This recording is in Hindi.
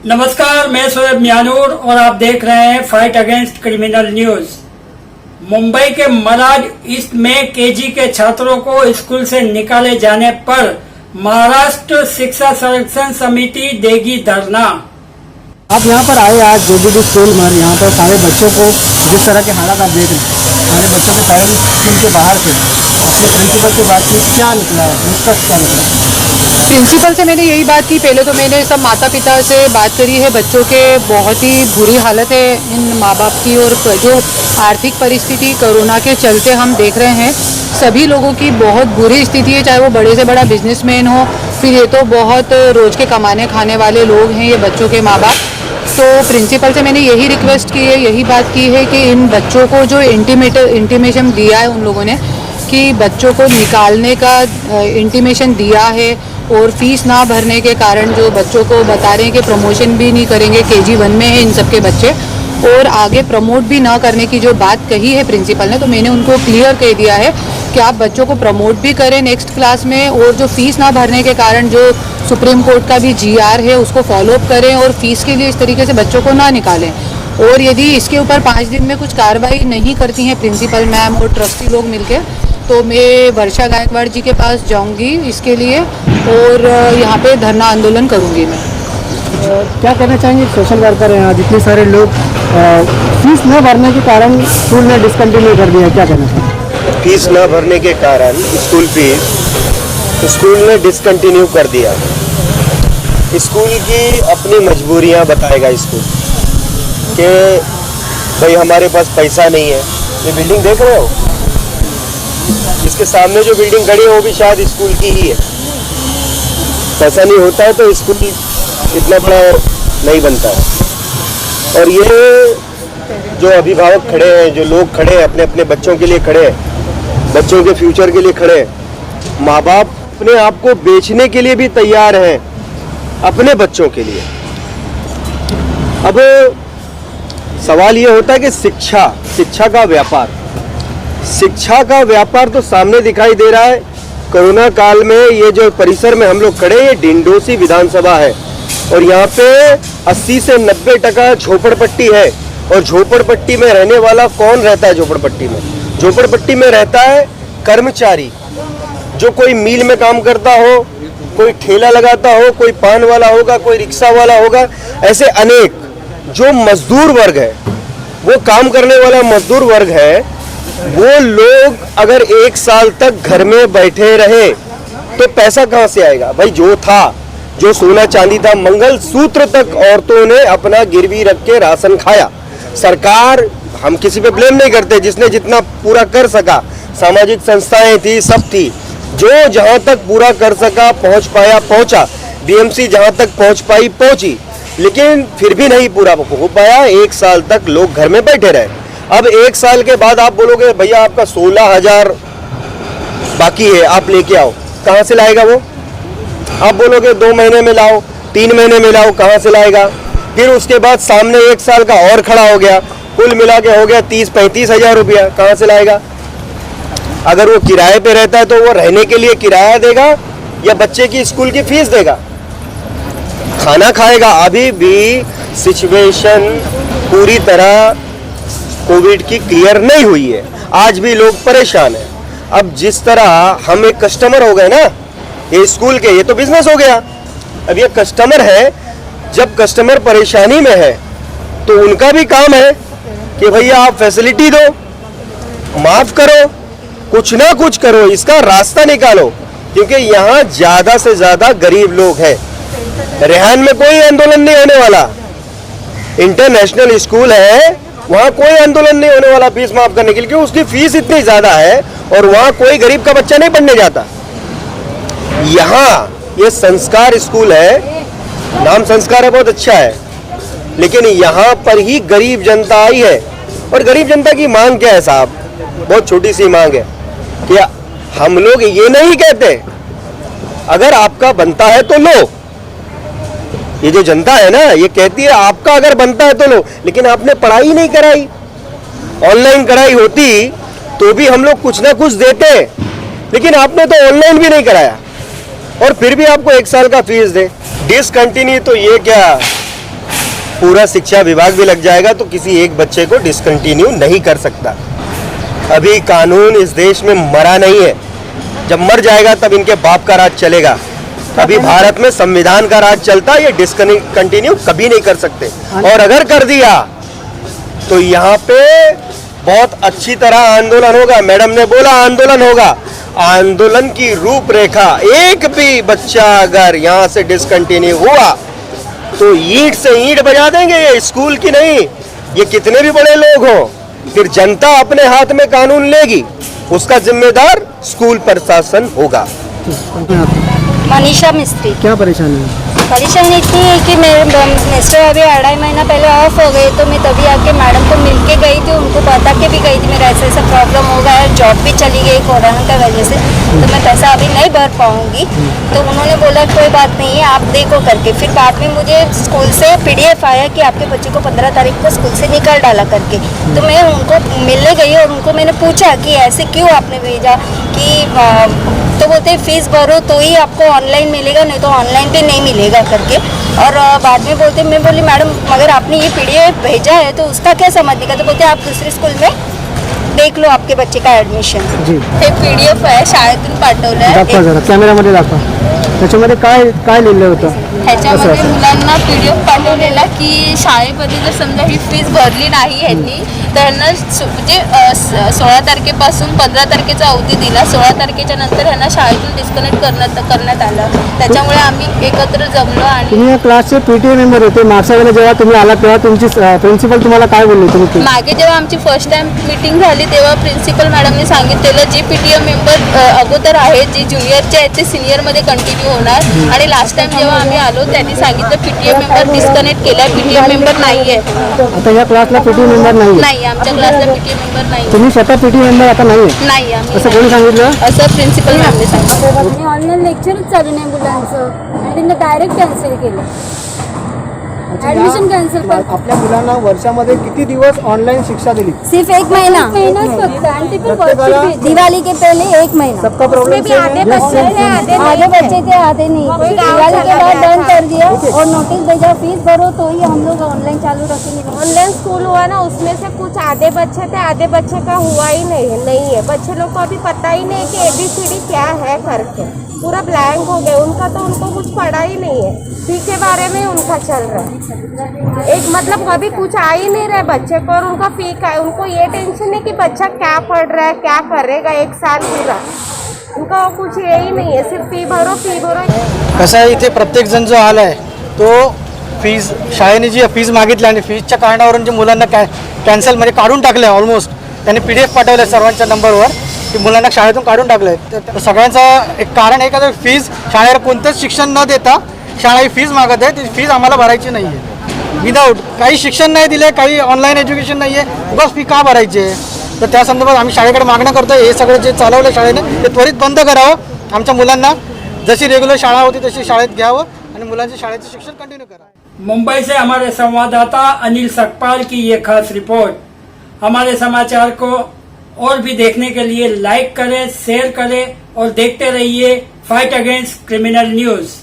नमस्कार, मैं शोएब मियानूर और आप देख रहे हैं fight against criminal news. Mumbai के मलाड ईस्ट में केजी के छात्रों को स्कूल से निकाले जाने पर महाराष्ट्र शिक्षा संरक्षण समिति देगी धरना। आप यहाँ पर आए आज जेबीडी स्कूल में, यहाँ पर सारे बच्चों को जिस तरह के हालात आप देख रहे हैं, सारे बच्चों के पेरेंट्स स्कूल के बाहर थे। अपने प्रिंसिपल से बात की, क्या निकला है, निष्कर्ष क्या निकला? प्रिंसिपल से मैंने यही बात की। पहले तो मैंने सब माता पिता से बात करी है। बच्चों के बहुत ही बुरी हालत है इन माँ बाप की, और जो आर्थिक परिस्थिति कोरोना के चलते हम देख रहे हैं, सभी लोगों की बहुत बुरी स्थिति है, चाहे वो बड़े से बड़ा बिजनेसमैन हो, फिर ये तो बहुत रोज के कमाने खाने वाले लोग हैं ये बच्चों के माँ बाप। तो प्रिंसिपल से मैंने यही रिक्वेस्ट की है, यही बात की है कि इन बच्चों को जो इंटीमेशन दिया है उन लोगों ने कि बच्चों को निकालने का इंटीमेशन दिया है, और फीस ना भरने के कारण जो बच्चों को बता रहे हैं कि प्रमोशन भी नहीं करेंगे, KG 1 में है इन सब के बच्चे, और आगे प्रमोट भी ना करने की जो बात कही है प्रिंसिपल ने, तो मैंने उनको क्लियर कह दिया है कि आप बच्चों को प्रमोट भी करें नेक्स्ट क्लास में, और जो फीस ना भरने के कारण जो सुप्रीम कोर्ट का भी GR है उसको फॉलोअप करें, और फीस के लिए इस तरीके से बच्चों को ना निकालें। और यदि इसके ऊपर 5 दिन में कुछ कार्रवाई नहीं करती हैं प्रिंसिपल मैम और ट्रस्टी लोग मिलकर, तो मैं वर्षा गायकवाड़ जी के पास जाऊंगी इसके लिए, और यहाँ पे धरना आंदोलन करूंगी मैं। क्या कहना चाहेंगे? सोशल वर्कर हैं, आज इतने सारे लोग फीस न भरने के कारण स्कूल ने डिसकंटिन्यू कर दिया, क्या कहना चाहेंगे? फीस न भरने के कारण स्कूल ने डिसकंटिन्यू कर दिया। स्कूल की अपनी मजबूरियां बताएगा स्कूल कि भाई हमारे पास पैसा नहीं है। ये बिल्डिंग देख रहे हो, इसके सामने जो बिल्डिंग खड़ी है वो भी शायद स्कूल की ही है। पैसा नहीं होता है तो स्कूल इतना बड़ा नहीं बनता है। और ये जो अभिभावक खड़े हैं, जो लोग खड़े हैं, अपने अपने बच्चों के लिए खड़े हैं, बच्चों के फ्यूचर के लिए खड़े हैं, माँ बाप अपने आप को बेचने के लिए भी तैयार हैं अपने बच्चों के लिए। अब सवाल ये होता है कि शिक्षा का व्यापार तो सामने दिखाई दे रहा है। कोरोना काल में ये जो परिसर में हम लोग खड़े हैं, ये डिंडोसी विधानसभा है, और यहाँ पे 80 से 90% झोपड़पट्टी है। और झोपड़पट्टी में रहने वाला कौन रहता है? झोपड़पट्टी में रहता है कर्मचारी, जो कोई मिल में काम करता हो, कोई ठेला लगाता हो, कोई पान वाला होगा, कोई रिक्शा वाला होगा, ऐसे अनेक जो मजदूर वर्ग है, वो काम करने वाला मजदूर वर्ग है, वो लोग अगर 1 साल तक घर में बैठे रहे तो पैसा कहां से आएगा? भाई जो सोना चांदी था, मंगलसूत्र तक औरतों ने अपना गिरवी रख के राशन खाया। सरकार, हम किसी पे ब्लेम नहीं करते, जिसने जितना पूरा कर सका, सामाजिक संस्थाएं थी, सब थी, जो जहां तक पूरा कर सका पहुंच पाया पहुंचा, BMC जहां तक पहुंच पाई पहुंची, लेकिन फिर भी नहीं पूरा हो पाया। 1 साल तक लोग घर में बैठे रहे। अब 1 साल के बाद आप बोलोगे भैया आपका 16,000 बाकी है, आप लेके आओ, कहां से लाएगा वो? आप बोलोगे 2 महीने में लाओ, 3 महीने में लाओ, कहां से लाएगा? फिर उसके बाद सामने 1 साल का और खड़ा हो गया, कुल मिला के हो गया 30-35 हजार रुपया, कहां से लाएगा? अगर वो किराए पे रहता है तो वो रहने के लिए किराया देगा या बच्चे की स्कूल की फीस देगा, खाना खाएगा? अभी भी सिचुएशन पूरी तरह कोविड की क्लियर नहीं हुई है, आज भी लोग परेशान हैं। अब जिस तरह हम एक कस्टमर हो गए ना, ये स्कूल के, ये तो बिजनेस हो गया, अब ये कस्टमर है, जब कस्टमर परेशानी में है तो उनका भी काम है कि भैया आप फैसिलिटी दो, माफ करो, कुछ ना कुछ करो, इसका रास्ता निकालो, क्योंकि यहाँ ज्यादा से ज्यादा गरीब लोग हैं। रेहान में कोई आंदोलन नहीं होने वाला, इंटरनेशनल स्कूल है, वहाँ कोई आंदोलन नहीं होने वाला फीस माफ करने के लिए, क्योंकि उसकी फीस इतनी ज्यादा है और वहाँ कोई गरीब का बच्चा नहीं पढ़ने जाता। यहाँ ये संस्कार स्कूल है, नाम संस्कार है, बहुत अच्छा है, लेकिन यहाँ पर ही गरीब जनता आई है। और गरीब जनता की मांग क्या है साहब? बहुत छोटी सी मांग है कि हम लोग ये नहीं कहते अगर आपका बनता है तो लो, ये जो जनता है ना, ये कहती है आपका अगर बनता है तो लो, लेकिन आपने पढ़ाई नहीं कराई। ऑनलाइन कराई होती तो भी हम लोग कुछ ना कुछ देते, लेकिन आपने तो ऑनलाइन भी नहीं कराया, और फिर भी आपको 1 साल का फीस दे। डिसकंटिन्यू तो ये क्या, पूरा शिक्षा विभाग भी लग जाएगा तो किसी एक बच्चे को डिसकंटिन्यू नहीं कर सकता। अभी कानून इस देश में मरा नहीं है, जब मर जाएगा तब इनके बाप का राज चलेगा। अभी भारत में संविधान का राज चलता है, ये डिसकंटिन्यू कभी नहीं कर सकते। और अगर कर दिया तो यहाँ पे बहुत अच्छी तरह आंदोलन होगा। मैडम ने बोला आंदोलन होगा, आंदोलन की रूपरेखा, एक भी बच्चा अगर यहाँ से डिसकंटिन्यू हुआ तो ईंट से ईंट बजा देंगे। ये स्कूल की नहीं, ये कितने भी बड़े लोग हों, फिर जनता अपने हाथ में कानून लेगी, उसका जिम्मेदार स्कूल प्रशासन होगा। मनीषा मिस्त्री। क्या परेशानी है? परेशानी इतनी है कि मेरे मिस्टर अभी 2.5 महीना पहले ऑफ हो गए, तो मैं तभी आके मैडम को मिल के गई थी, उनको बता के भी गई थी मेरा ऐसा ऐसा प्रॉब्लम हो गया है, जॉब भी चली गई कोरोना की वजह से, तो मैं पैसा अभी नहीं भर पाऊंगी। तो उन्होंने बोला कोई बात नहीं है, आप देखो करके। फिर बाद में मुझे स्कूल से PDF आया कि आपके बच्चे को 15 तारीख को स्कूल से निकाल डाला करके। तो मैं उनको मिलने गई और उनको मैंने पूछा कि ऐसे क्यों आपने भेजा, कि तो बोलते फीस भरो तो ही आपको ऑनलाइन मिलेगा, नहीं तो ऑनलाइन भी नहीं मिलेगा करके। और बाद में बोलते, मैं बोली मैडम मगर आपने ये PDF भेजा है तो उसका क्या समझने का, तो बोलते आप दूसरे स्कूल में देख लो आपके बच्चे का ऍडमिशन। जी, हे PDF आहे, शाळेतून पाठवलं दाखवा जरा कॅमेरामध्ये दाखवा। त्याच्यामध्ये काय काय लिहिलं होतं? ह्याच्यामध्ये मुलांना PDF पाठवलेला की शाळेमध्ये जर समजा ही फीस भरली नाही ह्यांनी तर ह्यांना म्हणजे 16 तारखेपासून 15 तारखेचा अवधी दिला, 16 तारखेच्या नंतर ह्यांना शाळेतून डिस्कनेक्ट करण्यात आलं। त्याच्यामुळे आम्ही एकत्र जमलो आणि तुम्ही या क्लासचे PTA मेंबर होते, मागच्या वेळेला जेव्हा तुम्ही आला तेव्हा तुमची प्रिन्सिपल तुम्हाला काय बोलली? तुम्ही मागे जेव्हा आमची फर्स्ट टाइम मीटिंग झाली तेव्हा प्रिन्सिपल मॅडमने सांगितलेलं जे PTA मेंबर अगोदर आहेत, जे ज्युनियरचे आहेत ते सिनियरमध्ये कंटिन्यू होणार। आणि लास्ट टाइम जेव्हा आम्ही आलो त्यांनी सांगितलं PTA मेंबर डिस्कनेक्ट केला, PTA मेंबर नाही आहे। आता या क्लासला PTA मेंबर नाही? आमच्या क्लासला PTA मेंबर नाही। तुम्ही स्वतः PTA मेंबर आता नाही? नाही, आम्ही असं कोणी सांगितलं? असं प्रिन्सिपल मॅमने सांगितलं। आणि ऑनलाईन लेक्चरच चालू नाही मुलांचं आणि त्यांनी डायरेक्ट कॅन्सल केलं, ऍडमिशन कॅन्सल कर। आपल्या मुलांना वर्षामध्ये किती दिवस ऑनलाइन शिक्षा दिली? सिर्फ 1 महीना फक्त, आणि ते पण दिवाली के पहले 1 महीना। सबका प्रॉब्लम आधे बच्चे थे आधे नहीं, दिवाली के बाद बंद कर दिया और नोटिस भेजा फीस भरो तो ही हम लोग ऑनलाइन चालू रखेंगे। ऑनलाइन स्कूल हुआ ना, उसमें से कुछ आधे बच्चे थे, आधे बच्चे का हुआ ही नहीं है। बच्चे लोग को अभी पता ही नहीं कि ABCD क्या है करके, पूरा ब्लैंक हो गया उनका, तो उनको कुछ पढ़ा ही नहीं है। फी के बारे में उनका चल रहा है, एक मतलब कभी कुछ आ ही नहीं रहा है बच्चे को, और उनका फी का है। उनको ये टेंशन है कि बच्चा क्या पढ़ रहा है, क्या करेगा 1 साल पूरा, उनका कुछ यही नहीं है, सिर्फ फी भरो फी भरो। कसं आहे, इथे प्रत्येक जण जो आलाय तो फीज शाळेने जी फीज मागितली आणि फीजच्या कारणावरून जे मुलांना कॅन्सल म्हणजे काढून टाकलं ऑलमोस्ट, त्यांनी PDF पाठवलं सर्वांच्या नंबरवर की मुलांना शाळेतून काढून टाकलंय। तर सगळ्यांचं एक कारण आहे का फीज शाळेला कोणतंच शिक्षण न देता शाळा ही फीज मागत आहे, ती फीज आम्हाला भरायची नाही आहे। विदाऊट काही शिक्षण नाही दिले, काही ऑनलाईन एज्युकेशन नाही आहे, बस फी का भरायची आहे? तर त्या संदर्भात आम्ही शाळेकडे मागणं करतोय, हे सगळं जे चालवलं शाळेने ते त्वरित बंद करावं, आमच्या मुलांना जशी रेग्युलर शाळा होती तशी शाळेत घ्यावं आणि मुलांचे शाळेचं शिक्षण कंटिन्यू करावं। मुंबई से हमारे संवाददाता अनिल सकपाल की ये खास रिपोर्ट। हमारे समाचार को और भी देखने के लिए लाइक करें, शेयर करें और देखते रहिए फाइट अगेंस्ट क्रिमिनल न्यूज।